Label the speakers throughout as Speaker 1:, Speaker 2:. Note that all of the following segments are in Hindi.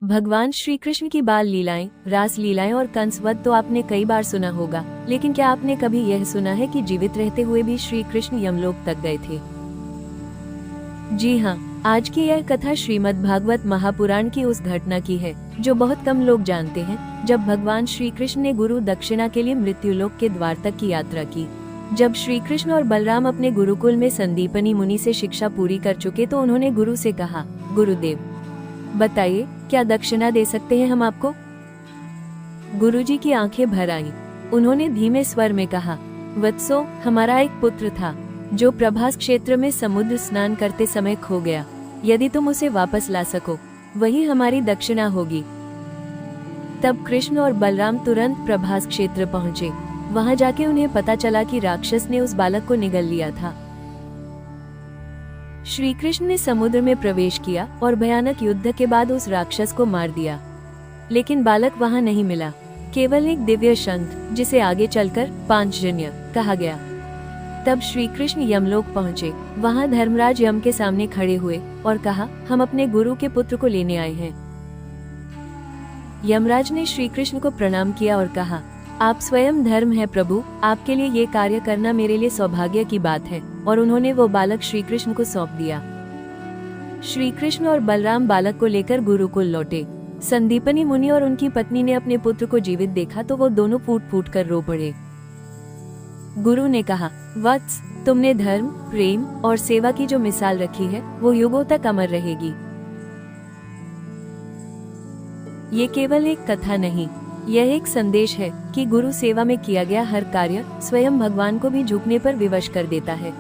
Speaker 1: भगवान श्री कृष्ण की बाल लीलाएं, रास लीलाएं और कंसवध तो आपने कई बार सुना होगा, लेकिन क्या आपने कभी यह सुना है कि जीवित रहते हुए भी श्री कृष्ण यमलोक तक गए थे? जी हाँ, आज की यह कथा श्रीमद् भागवत महापुराण की उस घटना की है जो बहुत कम लोग जानते हैं, जब भगवान श्री कृष्ण ने गुरु दक्षिणा के लिए मृत्युलोक के द्वार तक की यात्रा की। जब श्री कृष्ण और बलराम अपने गुरुकुल में संदीपनी मुनि से शिक्षा पूरी कर चुके तो उन्होंने गुरु से कहा, गुरुदेव बताइए, क्या दक्षिणा दे सकते हैं हम आपको? गुरुजी की आंखें भर आईं। उन्होंने धीमे स्वर में कहा, वत्सो, हमारा एक पुत्र था जो प्रभास क्षेत्र में समुद्र स्नान करते समय खो गया। यदि तुम उसे वापस ला सको, वही हमारी दक्षिणा होगी। तब कृष्ण और बलराम तुरंत प्रभास क्षेत्र पहुंचे। वहां जाके उन्हें पता चला कि राक्षस ने उस बालक को निगल लिया था। श्री कृष्ण ने समुद्र में प्रवेश किया और भयानक युद्ध के बाद उस राक्षस को मार दिया, लेकिन बालक वहां नहीं मिला, केवल एक दिव्य शंख जिसे आगे चलकर पांचजन्य कहा गया। तब श्री कृष्ण यमलोक पहुंचे। वहां धर्मराज यम के सामने खड़े हुए और कहा, हम अपने गुरु के पुत्र को लेने आए हैं। यमराज ने श्री कृष्ण को प्रणाम किया और कहा, आप स्वयं धर्म है प्रभु, आपके लिए ये कार्य करना मेरे लिए सौभाग्य की बात है। और उन्होंने वो बालक श्री कृष्ण को सौंप दिया। श्री कृष्ण और बलराम बालक को लेकर गुरुकुल लौटे। संदीपनी मुनि और उनकी पत्नी ने अपने पुत्र को जीवित देखा तो वो दोनों फूट फूट कर रो पड़े। गुरु ने कहा, वत्स, तुमने धर्म, प्रेम और सेवा की जो मिसाल रखी है वो युगों तक अमर रहेगी। ये केवल एक कथा नहीं, यह एक संदेश है कि गुरु सेवा में किया गया हर कार्य स्वयं भगवान को भी झुकने पर विवश कर देता है।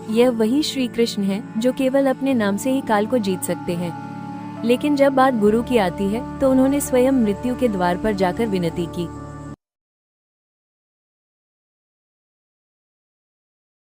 Speaker 1: यह वही श्री कृष्ण है जो केवल अपने नाम से ही काल को जीत सकते हैं। लेकिन जब बात गुरु की आती है तो उन्होंने स्वयं मृत्यु के द्वार पर जाकर विनती की,